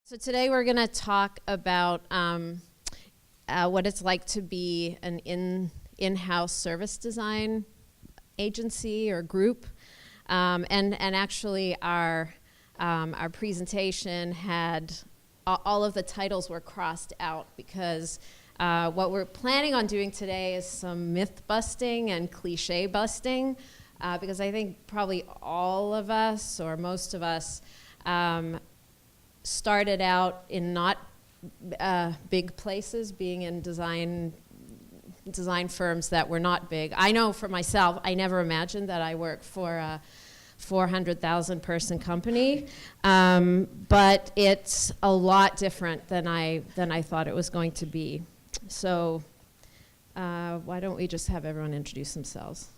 So today we're going to talk about what it's like to be an in-house service design agency or group, and actually our presentation had all of the titles were crossed out because what we're planning on doing today is some myth busting and cliche busting, because I think probably all of us or most of us started out in not big places, being in design firms that were not big. I know for myself, I never imagined that I work for a 400,000 person company, but it's a lot different than I thought it was going to be. So why don't we just have everyone introduce themselves?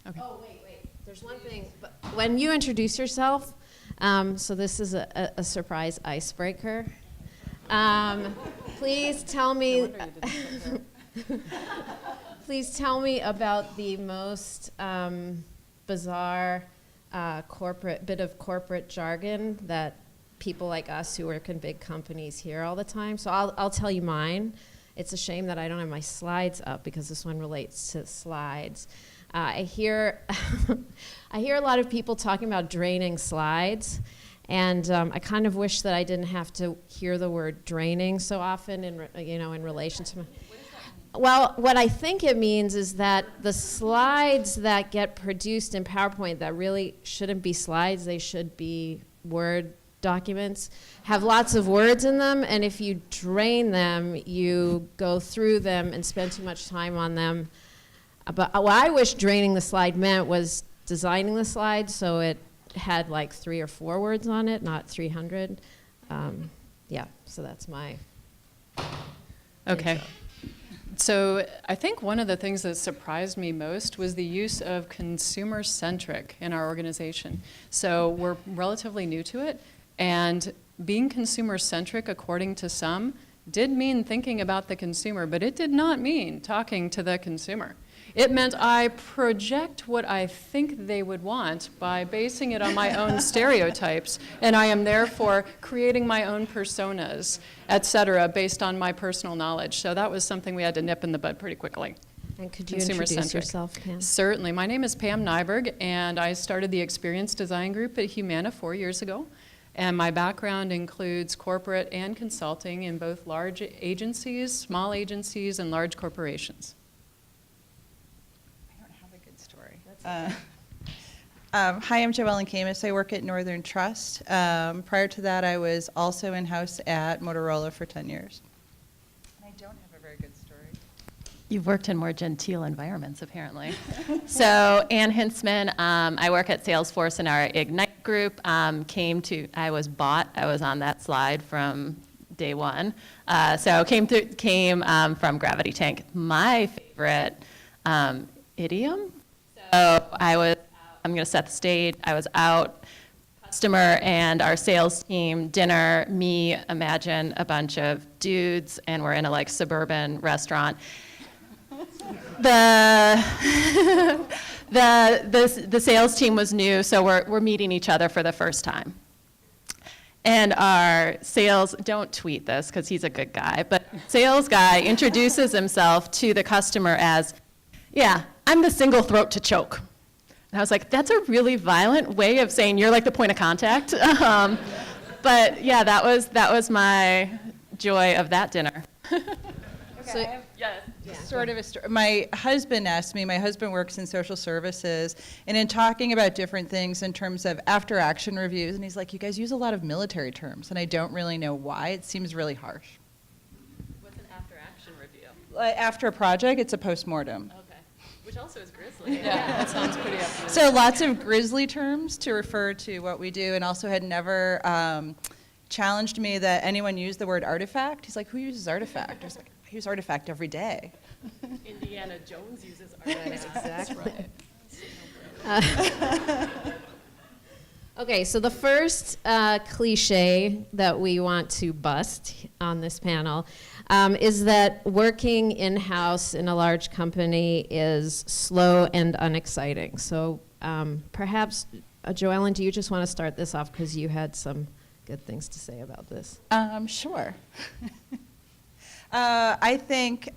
Okay. Oh, wait. There's one thing. But when you introduce yourself, so this is a surprise icebreaker. Please tell me. Please tell me about the most bizarre corporate jargon that people like us who work in big companies hear all the time. So I'll tell you mine. It's a shame that I don't have my slides up because this one relates to slides. I hear a lot of people talking about draining slides, and I kind of wish that I didn't have to hear the word draining so often in relation to my. Well, what I think it means is that the slides that get produced in PowerPoint that really shouldn't be slides, they should be Word documents, have lots of words in them, and if you drain them, you go through them and spend too much time on them. But what I wish draining the slide meant was designing the slide so it had like 3 or 4 words on it, not 300. Yeah, so that's my Okay. intro. So I think one of the things that surprised me most was the use of consumer-centric in our organization. So we're relatively new to it, and being consumer-centric, according to some, did mean thinking about the consumer, but it did not mean talking to the consumer. It meant I project what I think they would want by basing it on my own stereotypes, and I am therefore creating my own personas, et cetera, based on my personal knowledge. So that was something we had to nip in the bud pretty quickly. And could you introduce yourself, Pam? Certainly. My name is Pam Nyberg, and I started the Experience Design Group at Humana 4 years ago. And my background includes corporate and consulting in both large agencies, small agencies, and large corporations. Hi, I'm JoEllen Kames. I work at Northern Trust. Prior to that, I was also in-house at Motorola for 10 years. And I don't have a very good story. You've worked in more genteel environments, apparently. So, Ann Hintzman, I work at SalesForce in our Ignite group. I was on that slide from day one. So came from Gravity Tank. My favorite idiom. So I'm going to set the stage. I was out, customer and our sales team, dinner, me, imagine a bunch of dudes, and we're in a suburban restaurant. The sales team was new, so we're meeting each other for the first time. And our don't tweet this because he's a good guy, but sales guy introduces himself to the customer as, yeah, I'm the single throat to choke. And I was like, that's a really violent way of saying you're like the point of contact. But yeah, that was my joy of that dinner. Okay, So, sort of a story. My husband asked me, my husband works in social services, and in talking about different things in terms of after-action reviews, and he's like, you guys use a lot of military terms, and I don't really know why. It seems really harsh. What's an after-action review? After a project, it's a postmortem. Okay, which also is grisly. Yeah, that sounds pretty up. So lots of grisly terms to refer to what we do, and also had never challenged me that anyone used the word artifact. He's like, who uses artifact? I was like, I use artifact every day. Indiana Jones uses artifacts. exactly. Okay, so the first cliche that we want to bust on this panel is that working in-house in a large company is slow and unexciting. So perhaps JoEllen, do you just want to start this off because you had some good things to say about this? Sure. I think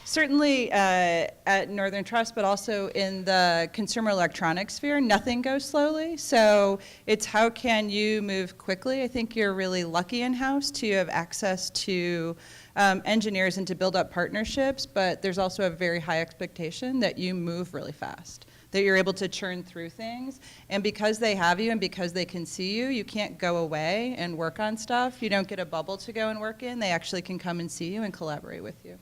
certainly at Northern Trust, but also in the consumer electronics sphere, nothing goes slowly. So it's how can you move quickly? I think you're really lucky in-house to have access to engineers and to build up partnerships, but there's also a very high expectation that you move really fast, that you're able to churn through things. And because they have you and because they can see you, you can't go away and work on stuff. You don't get a bubble to go and work in. They actually can come and see you and collaborate with you.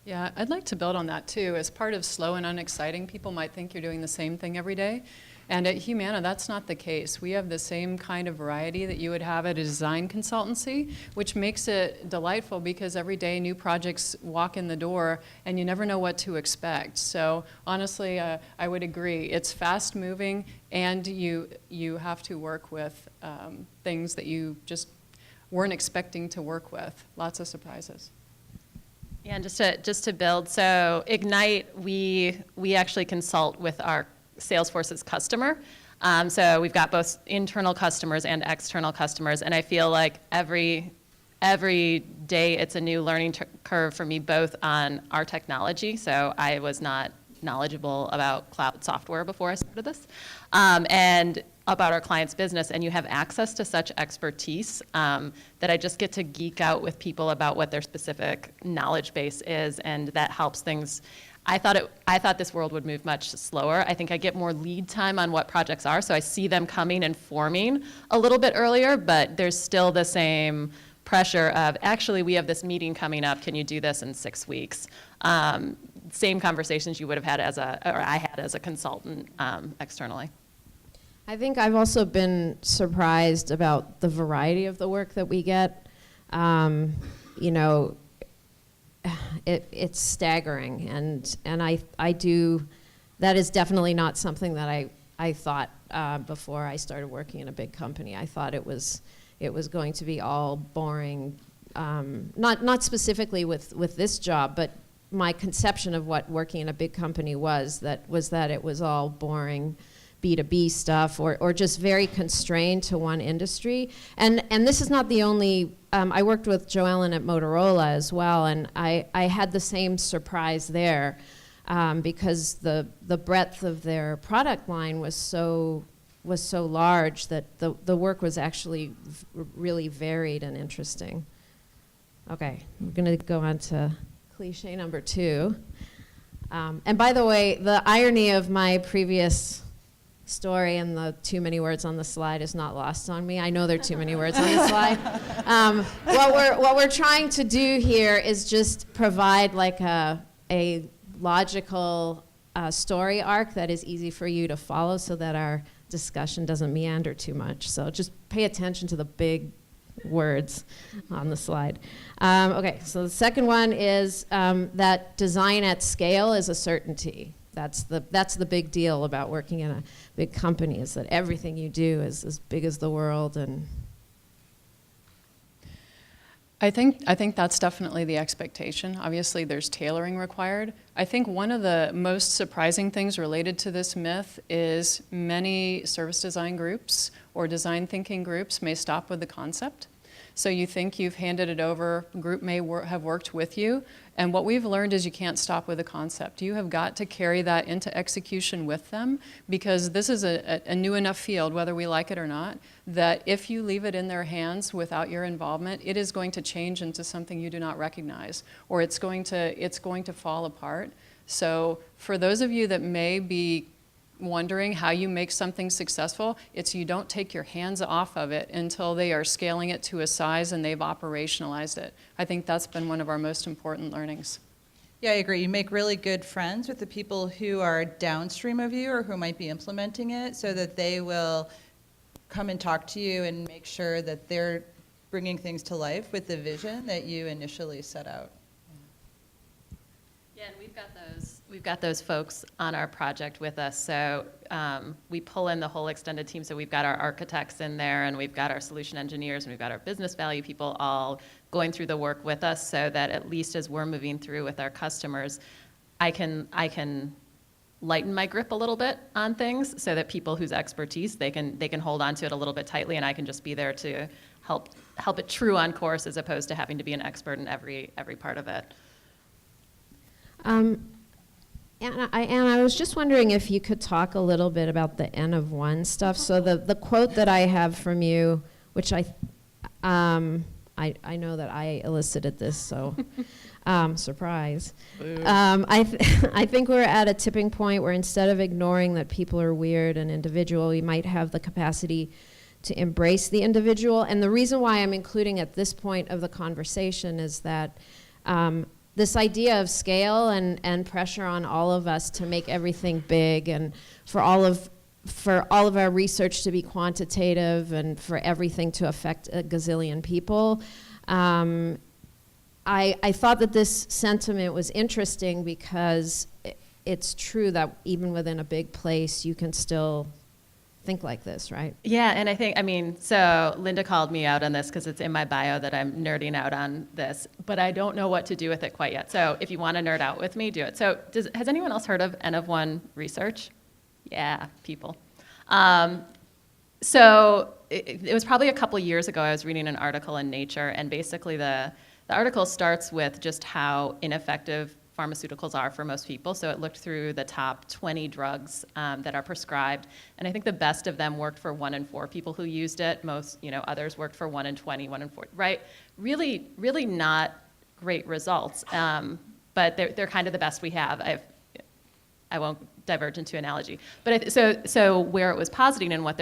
Yeah, I'd like to build on that too. As part of slow and unexciting, people might think you're doing the same thing every day. And at Humana, that's not the case. We have the same kind of variety that you would have at a design consultancy, which makes it delightful because every day new projects walk in the door and you never know what to expect. So honestly, I would agree. It's fast moving and you have to work with things that you just weren't expecting to work with. Lots of surprises. Yeah, and just to build, so Ignite, we actually consult with our SalesForce's customer. So we've got both internal customers and external customers, and I feel like every day it's a new learning curve for me, both on our technology. So I was not knowledgeable about cloud software before I started this, and about our client's business, and you have access to such expertise that I just get to geek out with people about what their specific knowledge base is, and that helps things. I thought this world would move much slower. I think I get more lead time on what projects are, so I see them coming and forming a little bit earlier, but there's still the same pressure of, actually, we have this meeting coming up, can you do this in 6 weeks? Same conversations you would have had or I had as a consultant externally. I think I've also been surprised about the variety of the work that we get. You know, it's staggering, and I do. That is definitely not something that I thought before I started working in a big company. I thought it was going to be all boring. Not specifically with this job, but my conception of what working in a big company was that it was all boring B2B stuff, or just very constrained to one industry. And this is not the only, I worked with JoEllen at Motorola as well, and I had the same surprise there, because the breadth of their product line was so large that the work was actually really varied and interesting. Okay, we're gonna go on to cliche number 2. And by the way, the irony of my previous story and the too many words on the slide is not lost on me. I know there are too many words on the slide. What we're trying to do here is just provide like a logical story arc that is easy for you to follow so that our discussion doesn't meander too much. So just pay attention to the big words on the slide. Okay, so the second one is that design at scale is a certainty. That's the big deal about working in a big company, is that everything you do is as big as the world. And I think that's definitely the expectation. Obviously, there's tailoring required. I think one of the most surprising things related to this myth is many service design groups or design thinking groups may stop with the concept. So you think you've handed it over, a group may have worked with you, and what we've learned is you can't stop with a concept. You have got to carry that into execution with them, because this is a new enough field, whether we like it or not, that if you leave it in their hands without your involvement, it is going to change into something you do not recognize, or it's going to fall apart. So for those of you that may be wondering how you make something successful, it's you don't take your hands off of it until they are scaling it to a size and they've operationalized it. I think that's been one of our most important learnings. Yeah, I agree. You make really good friends with the people who are downstream of you or who might be implementing it, so that they will come and talk to you and make sure that they're bringing things to life with the vision that you initially set out. Yeah, and we've got those folks on our project with us. So we pull in the whole extended team. So we've got our architects in there, and we've got our solution engineers, and we've got our business value people all going through the work with us, so that at least as we're moving through with our customers, I can lighten my grip a little bit on things so that people whose expertise, they can hold on to it a little bit tightly, and I can just be there to help it true on course as opposed to having to be an expert in every part of it. And I was just wondering if you could talk a little bit about the N of 1 stuff. So the quote that I have from you, which I know that I elicited this, so surprise. I think we're at a tipping point where instead of ignoring that people are weird and individual, we might have the capacity to embrace the individual. And the reason why I'm including at this point of the conversation is that this idea of scale and pressure on all of us to make everything big, and for all of our research to be quantitative, and for everything to affect a gazillion people. I thought that this sentiment was interesting because it's true that even within a big place, you can still think like this, right? Yeah, and so Linda called me out on this because it's in my bio that I'm nerding out on this, but I don't know what to do with it quite yet. So if you want to nerd out with me, do it. So has anyone else heard of N of 1 research? Yeah, people. So it was probably a couple years ago, I was reading an article in Nature, and basically the article starts with just how ineffective pharmaceuticals are for most people. So it looked through the top 20 drugs that are prescribed, and I think the best of them worked for 1 in 4 people who used it. Most, others worked for 1 in 20, 1 in 40, right? Really, really not great results, but they're kind of the best we have. I won't diverge into analogy, but so where it was positing and what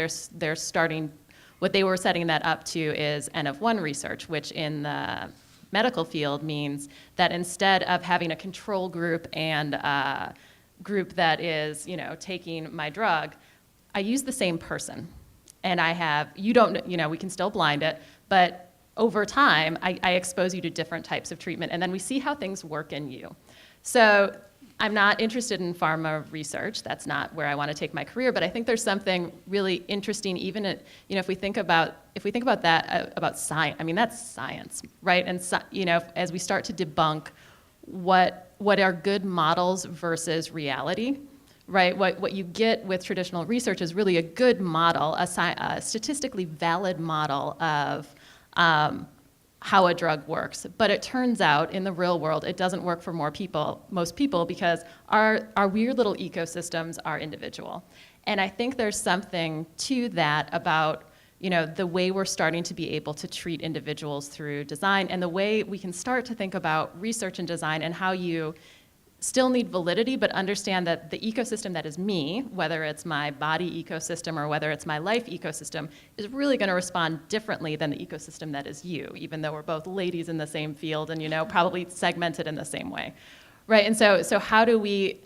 what they were setting that up to is N of 1 research, which in the medical field means that instead of having a control group and a group that is, taking my drug, I use the same person. And we can still blind it, but over time, I expose you to different types of treatment, and then we see how things work in you. So I'm not interested in pharma research. That's not where I want to take my career, but I think there's something really interesting, even if we think about that, about science. I mean, that's science, right? And as we start to debunk what are good models versus reality, right? What you get with traditional research is really a good model, a statistically valid model of how a drug works. But it turns out in the real world, it doesn't work for most people, because our weird little ecosystems are individual. And I think there's something to that about, the way we're starting to be able to treat individuals through design, and the way we can start to think about research and design and how you still need validity, but understand that the ecosystem that is me, whether it's my body ecosystem or whether it's my life ecosystem, is really going to respond differently than the ecosystem that is you, even though we're both ladies in the same field and, probably segmented in the same way, right? And so how do we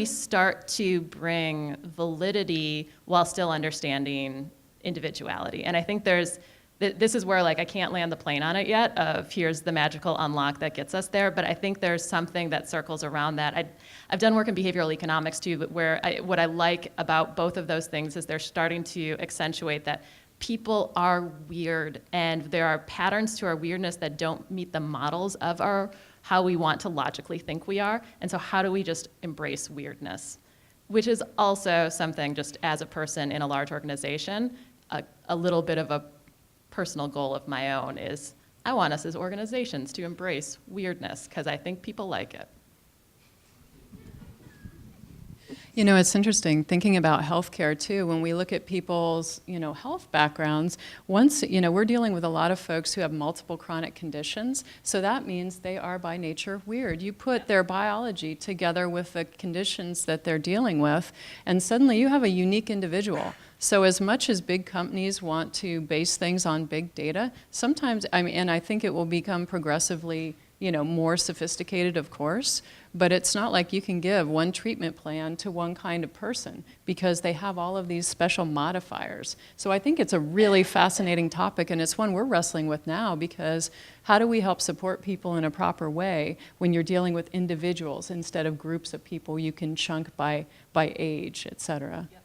start to bring validity while still understanding individuality? And I think this is where, I can't land the plane on it yet of here's the magical unlock that gets us there, but I think there's something that circles around that. I've done work in behavioral economics too, but what I like about both of those things is they're starting to accentuate that people are weird, and there are patterns to our weirdness that don't meet the models of how we want to logically think we are, and so how do we just embrace weirdness? Which is also something, just as a person in a large organization, a little bit of a personal goal of my own is I want us as organizations to embrace weirdness because I think people like it. It's interesting thinking about healthcare too. When we look at people's, health backgrounds, we're dealing with a lot of folks who have multiple chronic conditions. So that means they are by nature weird. You put their biology together with the conditions that they're dealing with, and suddenly you have a unique individual. So as much as big companies want to base things on big data, sometimes, and I think it will become progressively, more sophisticated, of course, but it's not like you can give one treatment plan to one kind of person because they have all of these special modifiers. So I think it's a really fascinating topic, and it's one we're wrestling with now, because how do we help support people in a proper way when you're dealing with individuals instead of groups of people you can chunk by age, et cetera? Yep.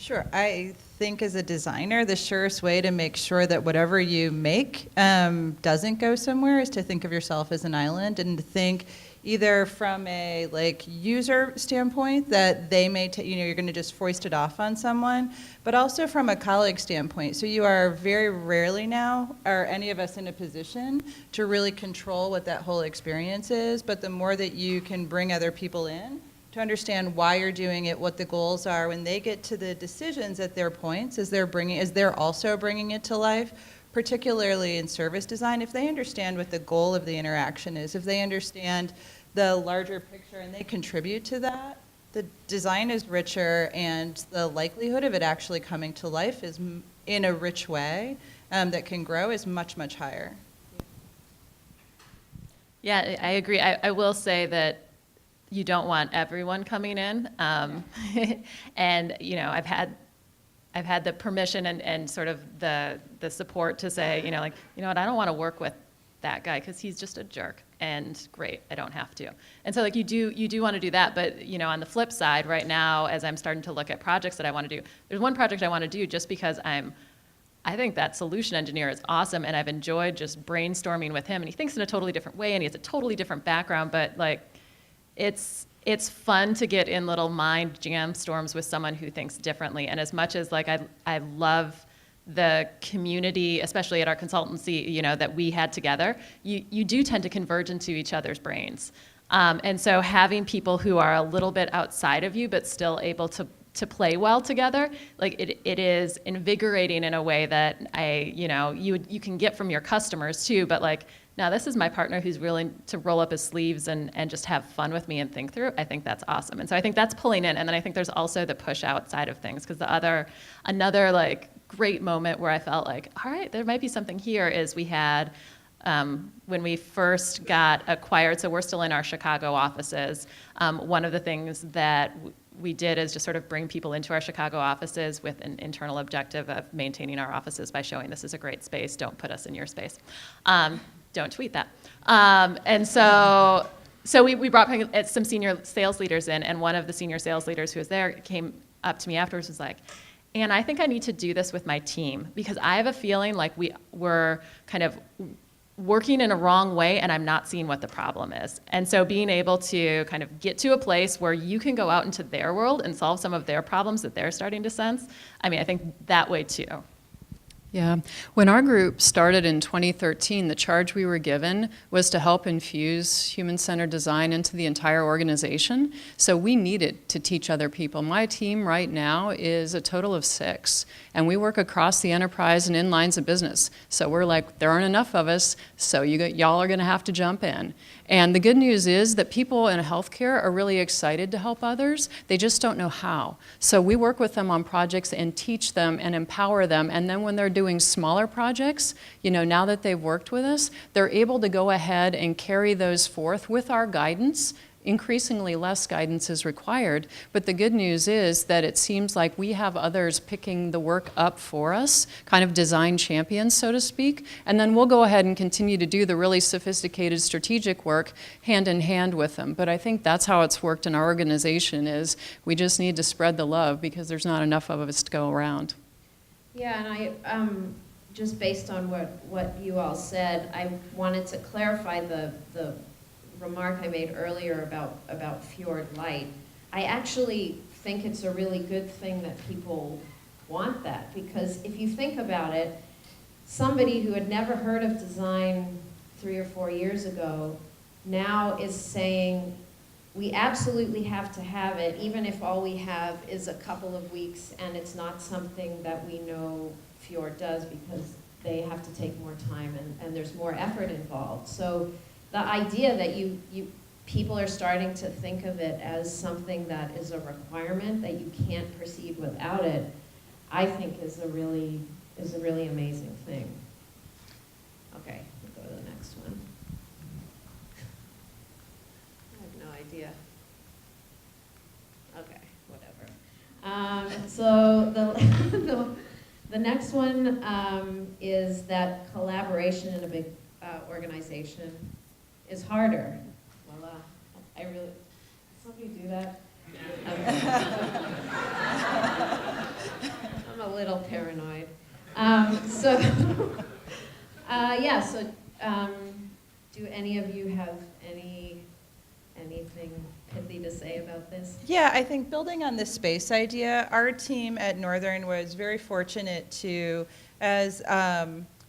Sure. I think as a designer, the surest way to make sure that whatever you make doesn't go somewhere is to think of yourself as an island and to think either from a user standpoint that they may you're going to just foist it off on someone, but also from a colleague standpoint. So you are very rarely now, are any of us in a position to really control what that whole experience is, but the more that you can bring other people in, to understand why you're doing it, what the goals are, when they get to the decisions at their points, as they're also bringing it to life, particularly in service design, if they understand what the goal of the interaction is, if they understand the larger picture and they contribute to that, the design is richer and the likelihood of it actually coming to life is in a rich way that can grow is much, much higher. Yeah, I agree. I will say that you don't want everyone coming in. And, I've had the permission and sort of the support to say, what, I don't want to work with that guy because he's just a jerk. And great, I don't have to. And so you do want to do that. But, on the flip side, right now, as I'm starting to look at projects that I want to do, there's one project I want to do just because I think that solution engineer is awesome, and I've enjoyed just brainstorming with him. And he thinks in a totally different way, and he has a totally different background, but it's fun to get in little mind jam storms with someone who thinks differently. And as much as I love the community, especially at our consultancy, that we had together, you do tend to converge into each other's brains. And so having people who are a little bit outside of you but still able to play well together, it is invigorating in a way that you can get from your customers too, but now this is my partner who's willing to roll up his sleeves and just have fun with me and think through. I think that's awesome. And so I think that's pulling in. And then I think there's also the push outside of things, because another great moment where I felt all right, there might be something here is we had, when we first got acquired, so we're still in our Chicago offices, one of the things that we did is just sort of bring people into our Chicago offices with an internal objective of maintaining our offices by showing this is a great space, don't put us in your space. Don't tweet that. And so we brought some senior sales leaders in, and one of the senior sales leaders who was there came up to me afterwards and was like, "And I think I need to do this with my team because I have a feeling like we're kind of working in a wrong way and I'm not seeing what the problem is." And so being able to kind of get to a place where you can go out into their world and solve some of their problems that they're starting to sense, I think that way too. Yeah. When our group started in 2013, the charge we were given was to help infuse human-centered design into the entire organization. So we needed to teach other people. My team right now is a total of 6, and we work across the enterprise and in lines of business. So we're there aren't enough of us, so y'all are going to have to jump in. And the good news is that people in healthcare are really excited to help others. They just don't know how. So we work with them on projects and teach them and empower them. And then when they're doing smaller projects, now that they've worked with us, they're able to go ahead and carry those forth with our guidance. Increasingly less guidance is required, but the good news is that it seems like we have others picking the work up for us, kind of design champions, so to speak, and then we'll go ahead and continue to do the really sophisticated strategic work hand in hand with them. But I think that's how it's worked in our organization is we just need to spread the love because there's not enough of us to go around. Yeah, and I, just based on what you all said, I wanted to clarify the remark I made earlier about Fjord Light. I actually think it's a really good thing that people want that, because if you think about it, somebody who had never heard of design 3 or 4 years ago now is saying, we absolutely have to have it, even if all we have is a couple of weeks and it's not something that we know Fjord does because they have to take more time and there's more effort involved. So the idea that people are starting to think of it as something that is a requirement that you can't proceed without it, I think is a really amazing thing. Okay, we'll go to the next one. I have no idea. Okay, whatever. So the next one is that collaboration in a big organization is harder. Voila. I really, somebody do that? I'm a little paranoid. Yeah, so do any of you have anything pithy to say about this? Yeah, I think building on the space idea, our team at Northern was very fortunate to, as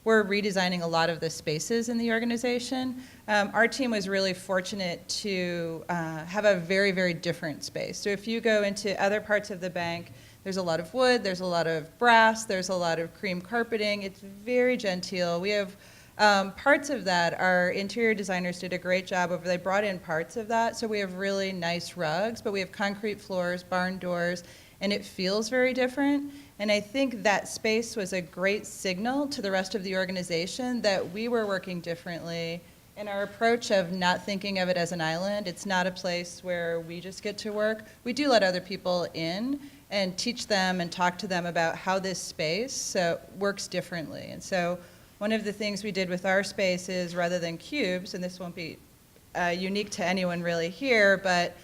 we're redesigning a lot of the spaces in the organization, our team was really fortunate to have a very, very different space. So if you go into other parts of the bank, there's a lot of wood, there's a lot of brass, there's a lot of cream carpeting. It's very genteel. We have parts of that, our interior designers did a great job of, they brought in parts of that, so we have really nice rugs, but we have concrete floors, barn doors, and it feels very different. And I think that space was a great signal to the rest of the organization that we were working differently in our approach of not thinking of it as an island. It's not a place where we just get to work. We do let other people in and teach them and talk to them about how this space works differently. And so one of the things we did with our space is, rather than cubes, and this won't be unique to anyone really here, but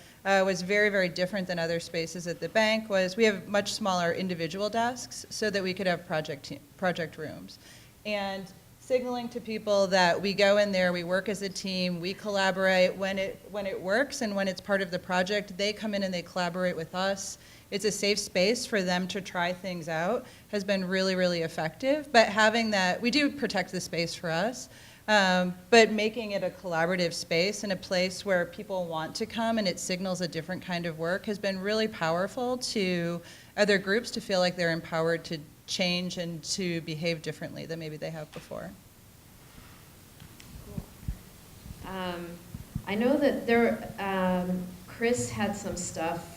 was very, very different than other spaces at the bank, was we have much smaller individual desks so that we could have project rooms. And signaling to people that we go in there, we work as a team, we collaborate when it works, and when it's part of the project, they come in and they collaborate with us. It's a safe space for them to try things out, has been really, really effective. But having that, we do protect the space for us, but making it a collaborative space and a place where people want to come and it signals a different kind of work has been really powerful to other groups to feel like they're empowered to change and to behave differently than maybe they have before. I know that Chris had some stuff.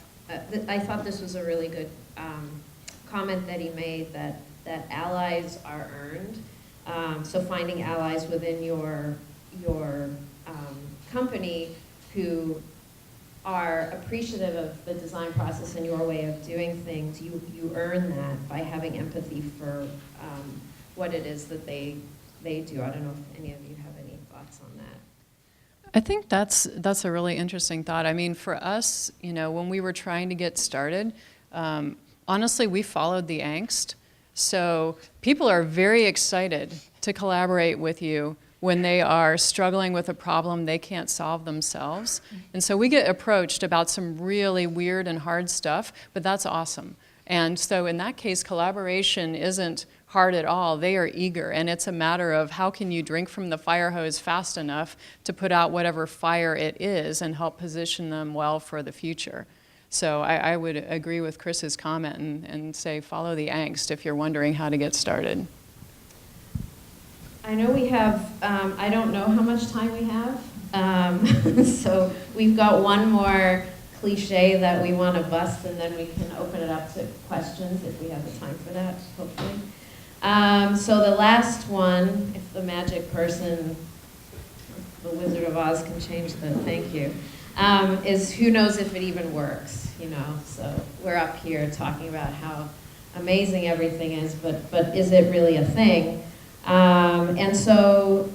I thought this was a really good comment that he made, that allies are earned. So finding allies within your company who are appreciative of the design process and your way of doing things, you earn that by having empathy for what it is that they do. I don't know if any of you have any thoughts on that. I think that's a really interesting thought. I mean, for us, when we were trying to get started, honestly, we followed the angst. So people are very excited to collaborate with you when they are struggling with a problem they can't solve themselves. And so we get approached about some really weird and hard stuff, but that's awesome. And so in that case, collaboration isn't hard at all. They are eager, and it's a matter of how can you drink from the fire hose fast enough to put out whatever fire it is and help position them well for the future. So I would agree with Chris's comment and say follow the angst if you're wondering how to get started. I know we have, I don't know how much time we have, so we've got one more cliche that we want to bust, and then we can open it up to questions if we have the time for that, hopefully. So the last one, if the magic person, the Wizard of Oz can change the thank you, is who knows if it even works, So we're up here talking about how amazing everything is, but is it really a thing? And so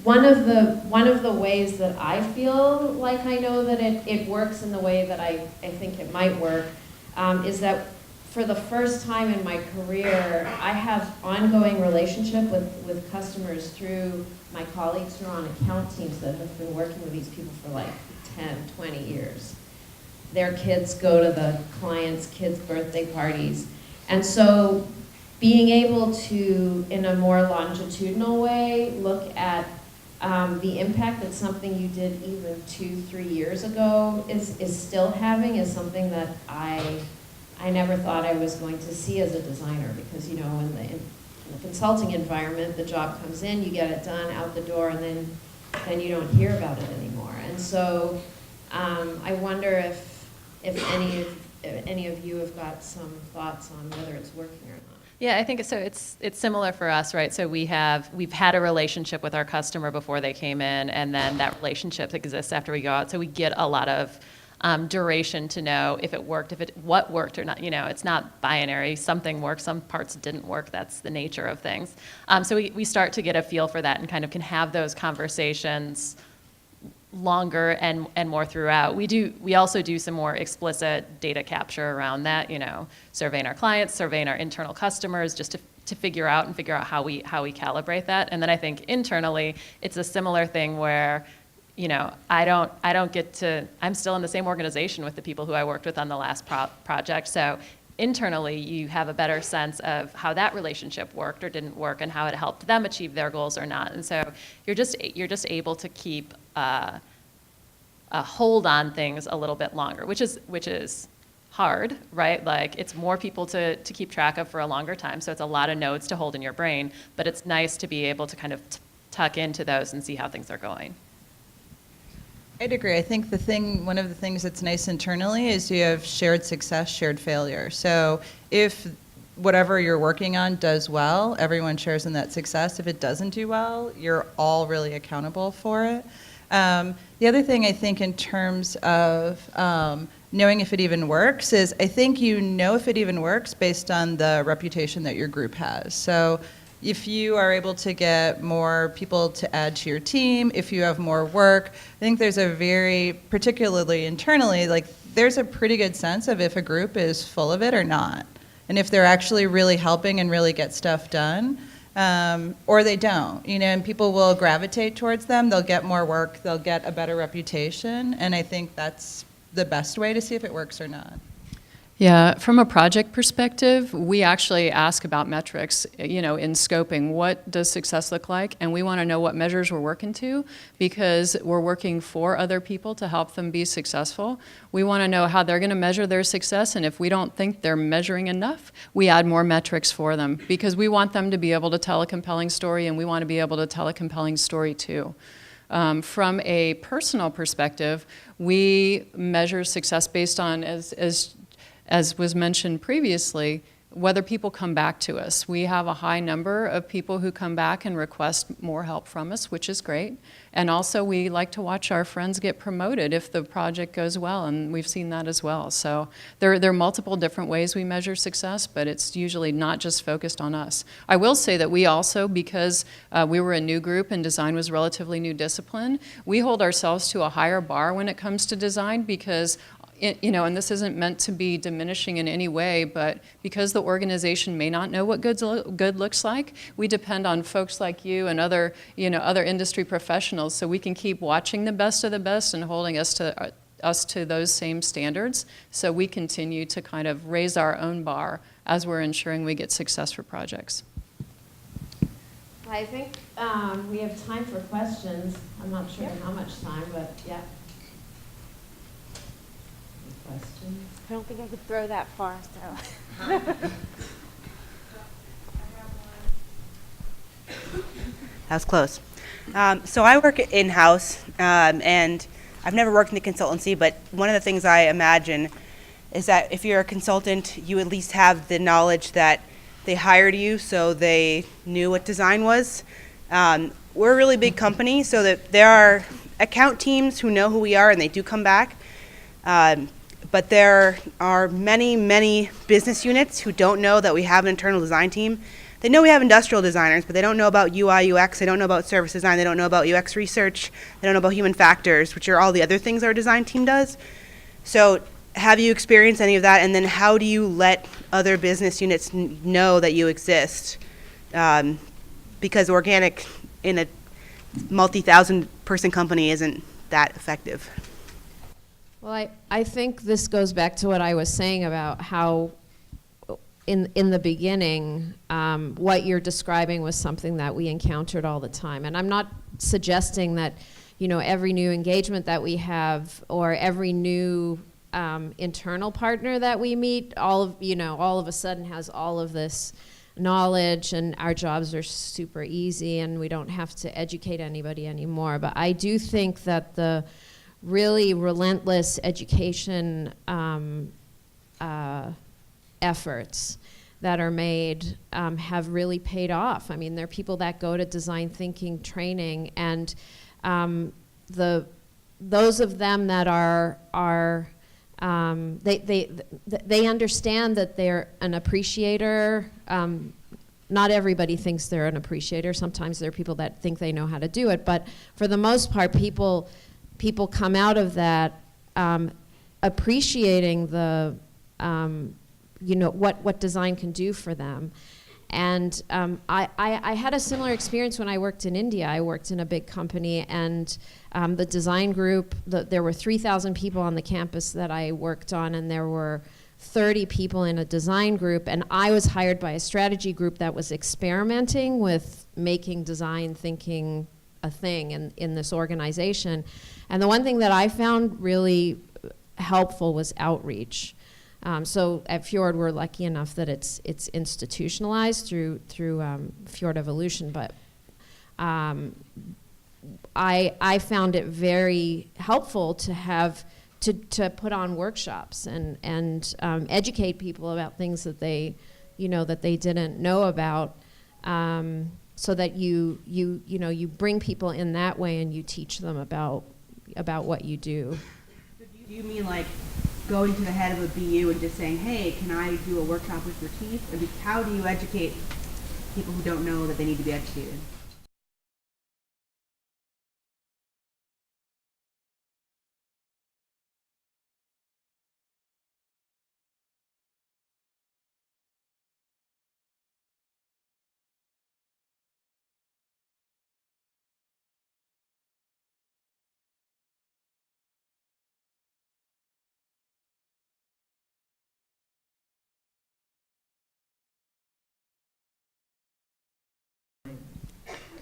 one of the ways that I feel like I know that it works in the way that I think it might work is that for the first time in my career, I have ongoing relationship with customers through my colleagues who are on account teams that have been working with these people for like 10, 20 years. Their kids go to the clients' kids' birthday parties. And so being able to, in a more longitudinal way, look at the impact that something you did even 2-3 years ago is still having is something that I never thought I was going to see as a designer, because in the consulting environment, the job comes in, you get it done, out the door, and then you don't hear about it anymore. And so I wonder if any of you have got some thoughts on whether it's working or not. Yeah, I think so. It's similar for us, right? So we've had a relationship with our customer before they came in, and then that relationship exists after we go out. So we get a lot of duration to know if it worked, what worked or not. It's not binary. Something worked, some parts didn't work. That's the nature of things. So we start to get a feel for that and kind of can have those conversations longer and more throughout. We also do some more explicit data capture around that, surveying our clients, surveying our internal customers, just to figure out how we calibrate that. And then I think internally, it's a similar thing where, I don't get to, I'm still in the same organization with the people who I worked with on the last project. So internally, you have a better sense of how that relationship worked or didn't work and how it helped them achieve their goals or not. And so you're just able to keep a hold on things a little bit longer, which is hard, right? Like, it's more people to keep track of for a longer time, so it's a lot of nodes to hold in your brain, but it's nice to be able to kind of tuck into those and see how things are going. I'd agree. I think one of the things that's nice internally is you have shared success, shared failure. So if whatever you're working on does well, everyone shares in that success. If it doesn't do well, you're all really accountable for it. The other thing I think in terms of knowing if it even works is I think you know if it even works based on the reputation that your group has. So if you are able to get more people to add to your team, if you have more work, I think there's particularly internally, like there's a pretty good sense of if a group is full of it or not. And if they're actually really helping and really get stuff done, or they don't, and people will gravitate towards them, they'll get more work, they'll get a better reputation, and I think that's the best way to see if it works or not. Yeah, from a project perspective, we actually ask about metrics, in scoping. What does success look like? And we want to know what measures we're working to because we're working for other people to help them be successful. We want to know how they're going to measure their success, and if we don't think they're measuring enough, we add more metrics for them because we want them to be able to tell a compelling story, and we want to be able to tell a compelling story too. From a personal perspective, we measure success based on, as was mentioned previously, whether people come back to us. We have a high number of people who come back and request more help from us, which is great. And also we like to watch our friends get promoted if the project goes well, and we've seen that as well. So there are multiple different ways we measure success, but it's usually not just focused on us. I will say that we also, because we were a new group and design was relatively new discipline, we hold ourselves to a higher bar when it comes to design because and this isn't meant to be diminishing in any way, but because the organization may not know what good looks like, we depend on folks like you and other industry professionals so we can keep watching the best of the best and holding us to those same standards. So we continue to kind of raise our own bar as we're ensuring we get success for projects. I think we have time for questions. I'm not sure how much time, but yeah. Questions? I don't think I could throw that far, so. That was close. So I work in-house, and I've never worked in the consultancy, but one of the things I imagine is that if you're a consultant, you at least have the knowledge that they hired you so they knew what design was. We're a really big company, so that there are account teams who know who we are and they do come back. But there are many, many business units who don't know that we have an internal design team. They know we have industrial designers, but they don't know about UI, UX, they don't know about service design, they don't know about UX research, they don't know about human factors, which are all the other things our design team does. So have you experienced any of that, and then how do you let other business units know that you exist? Because organic in a multi-thousand person company isn't that effective. Well, I think this goes back to what I was saying about how in the beginning, what you're describing was something that we encountered all the time. And I'm not suggesting that, every new engagement that we have or every new internal partner that we meet, all of a sudden has all of this knowledge and our jobs are super easy and we don't have to educate anybody anymore. But I do think that the really relentless education efforts that are made have really paid off. I mean, there are people that go to design thinking training, and those of them that they understand that they're an appreciator. Not everybody thinks they're an appreciator. Sometimes there are people that think they know how to do it, but for the most part, people people come out of that appreciating the, what design can do for them. And I had a similar experience when I worked in India. I worked in a big company, and the design group, there were 3,000 people on the campus that I worked on, and there were 30 people in a design group, and I was hired by a strategy group that was experimenting with making design thinking a thing in this organization. And the one thing that I found really helpful was outreach. So at Fjord, we're lucky enough that it's institutionalized through Fjord Evolution, but I found it very helpful to have to put on workshops and educate people about things that they didn't know about, so that you bring people in that way and you teach them about what you do. Do you mean like going to the head of a BU and just saying, hey, can I do a workshop with your teeth? I mean, how do you educate people who don't know that they need to be educated?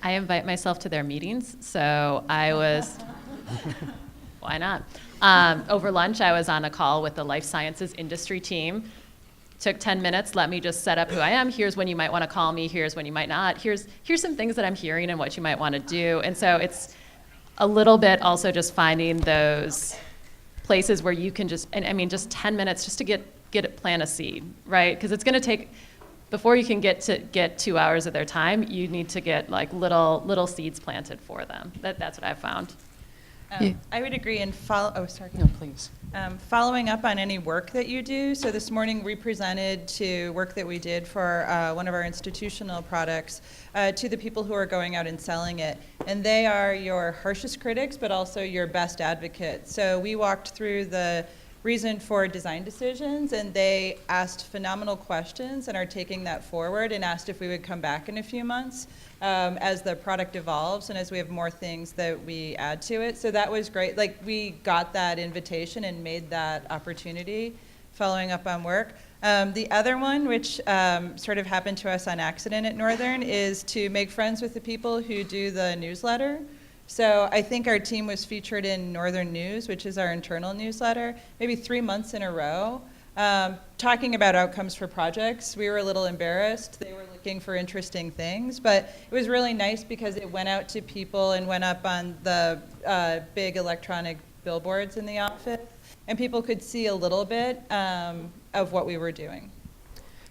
I invite myself to their meetings, so I was, why not? Over lunch, I was on a call with the life sciences industry team. Took 10 minutes, let me just set up who I am. Here's when you might want to call me, here's when you might not. Here's some things that I'm hearing and what you might want to do. And so it's a little bit also just finding those places where you can just 10 minutes just to plant a seed, right? Because it's going to take, before you can get 2 hours of their time, you need to get like little seeds planted for them. That's what I've found. I would agree. And No, please. following up on any work that you do. So this morning we presented to work that we did for one of our institutional products to the people who are going out and selling it. And they are your harshest critics, but also your best advocates. So we walked through the reason for design decisions, and they asked phenomenal questions and are taking that forward, and asked if we would come back in a few months as the product evolves and as we have more things that we add to it. So that was great. Like, we got that invitation and made that opportunity following up on work. The other one, which sort of happened to us on accident at Northern, is to make friends with the people who do the newsletter. So I think our team was featured in Northern News, which is our internal newsletter, maybe 3 months in a row, talking about outcomes for projects. We were a little embarrassed. They were looking for interesting things, but it was really nice because it went out to people and went up on the big electronic billboards in the office, and people could see a little bit of what we were doing.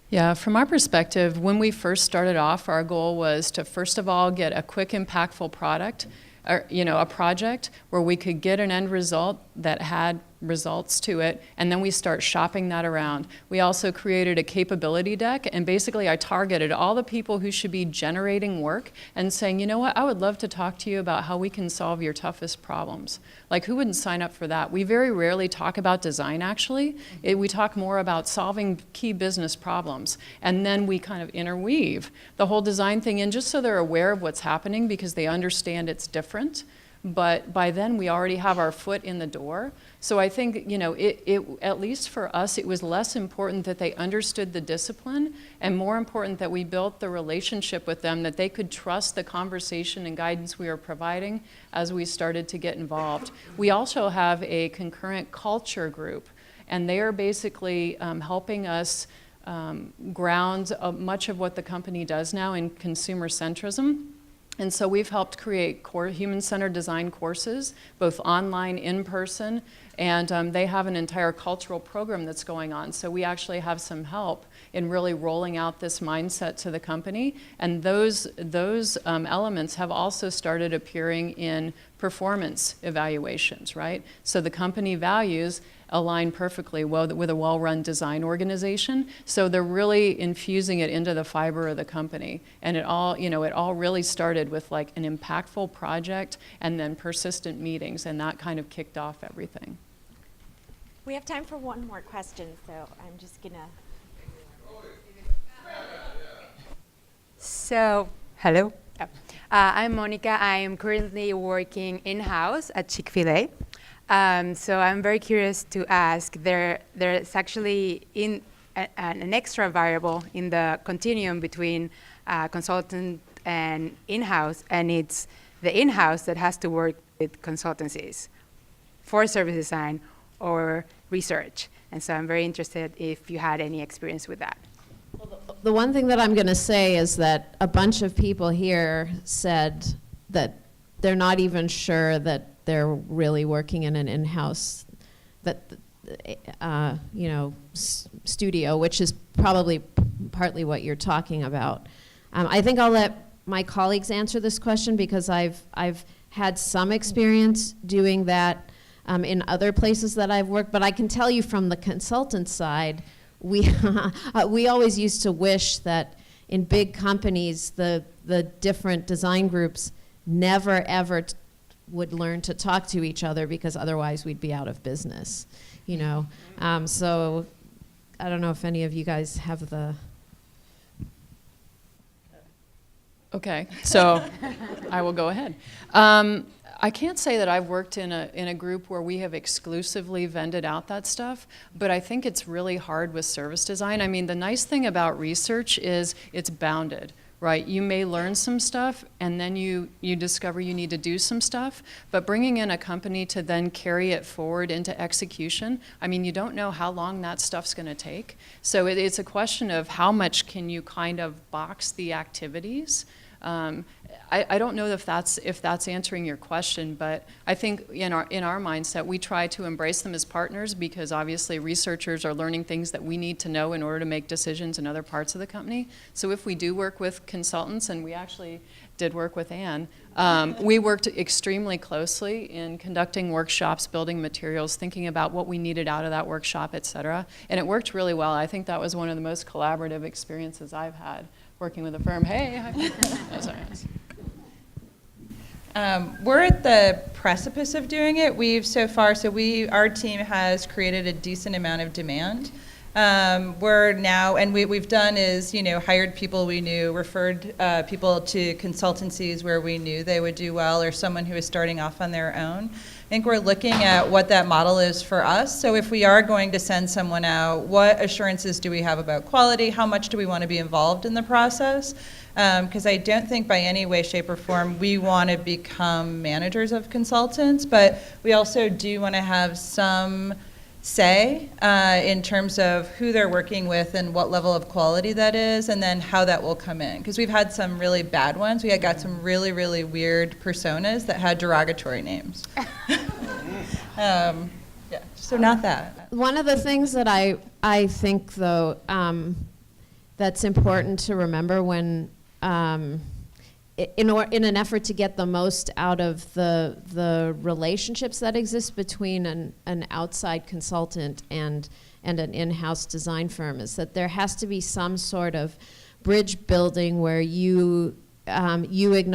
Yeah, from our perspective, when we first started off, our goal was to first of all get a quick, impactful product, or, a project where we could get an end result that had results to it, and then we start shopping that around. We also created a capability deck, and basically I targeted all the people who should be generating work and saying, you know what, I would love to talk to you about how we can solve your toughest problems. Like, who wouldn't sign up for that? We very rarely talk about design, actually. We talk more about solving key business problems, and then we kind of interweave the whole design thing in just so they're aware of what's happening, because they understand it's different. But by then we already have our foot in the door. So I think, at least for us, it was less important that they understood the discipline, and more important that we built the relationship with them, that they could trust the conversation and guidance we were providing as we started to get involved. We also have a concurrent culture group, and they are basically helping us ground much of what the company does now in consumer centrism. And so we've helped create human-centered design courses, both online, in person, and they have an entire cultural program that's going on. So we actually have some help in really rolling out this mindset to the company. And those elements have also started appearing in performance evaluations, right? So the company values align perfectly well with a well-run design organization. So they're really infusing it into the fiber of the company. And it all, you know, it all really started with like an impactful project and then persistent meetings, and that kind of kicked off everything. We have time for one more question, so I'm just gonna. So, hello. I'm Monica. I am currently working in-house at Chick-fil-A. So I'm very curious to ask, there's actually an extra variable in the continuum between consultant and in-house, and it's the in-house that has to work with consultancies for service design or research. And so I'm very interested if you had any experience with that. The one thing that I'm going to say is that a bunch of people here said that they're not even sure that they're really working in an in-house studio, which is probably partly what you're talking about. I think I'll let my colleagues answer this question because I've had some experience doing that in other places that I've worked, but I can tell you from the consultant side, we always used to wish that in big companies, the different design groups never ever would learn to talk to each other because otherwise we'd be out of business, you know. So I don't know if any of you guys have the. Okay, so I will go ahead. I can't say that I've worked in a group where we have exclusively vended out that stuff, but I think it's really hard with service design. I mean, the nice thing about research is it's bounded, right? You may learn some stuff, and then you discover you need to do some stuff, but bringing in a company to then carry it forward into execution, I mean, you don't know how long that stuff's going to take. So it's a question of how much can you kind of box the activities. I don't know if that's answering your question, but I think in our mindset, we try to embrace them as partners because obviously researchers are learning things that we need to know in order to make decisions in other parts of the company. So if we do work with consultants, and we actually did work with Anne, we worked extremely closely in conducting workshops, building materials, thinking about what we needed out of that workshop, et cetera. And it worked really well. I think that was one of the most collaborative experiences I've had working with a firm. Hey, hi. Oh, sorry. We're at the precipice of doing it. Our team has created a decent amount of demand. We're now, and we've done is, hired people we knew, referred people to consultancies where we knew they would do well, or someone who is starting off on their own. I think we're looking at what that model is for us. So if we are going to send someone out, what assurances do we have about quality? How much do we want to be involved in the process? Because I don't think by any way, shape, or form we want to become managers of consultants, but we also do want to have some say in terms of who they're working with and what level of quality that is, and then how that will come in. Because we've had some really bad ones. We had got some really, really weird personas that had derogatory names. So not that. One of the things that I think, though, that's important to remember when, in an effort to get the most out of the relationships that exist between an outside consultant and an in-house design firm, is that there has to be some sort of bridge building where you're obviously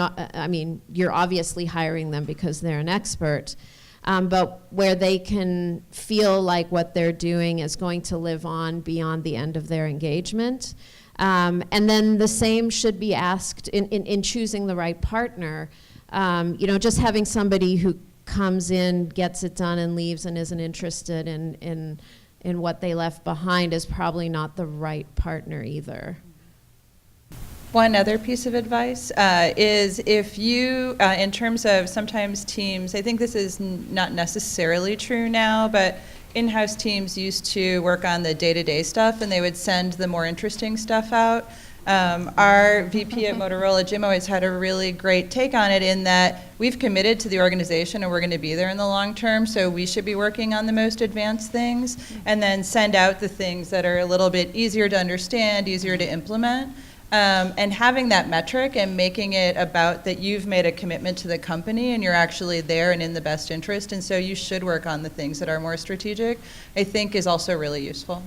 hiring them because they're an expert, but where they can feel like what they're doing is going to live on beyond the end of their engagement. And then the same should be asked in choosing the right partner. Just having somebody who comes in, gets it done, and leaves and isn't interested in what they left behind is probably not the right partner either. One other piece of advice is if you, in terms of sometimes teams, I think this is not necessarily true now, but in-house teams used to work on the day-to-day stuff, and they would send the more interesting stuff out. Our VP at Motorola, Jim, always had a really great take on it in that we've committed to the organization and we're going to be there in the long term, so we should be working on the most advanced things and then send out the things that are a little bit easier to understand, easier to implement. And having that metric and making it about that you've made a commitment to the company and you're actually there and in the best interest, and so you should work on the things that are more strategic, I think is also really useful.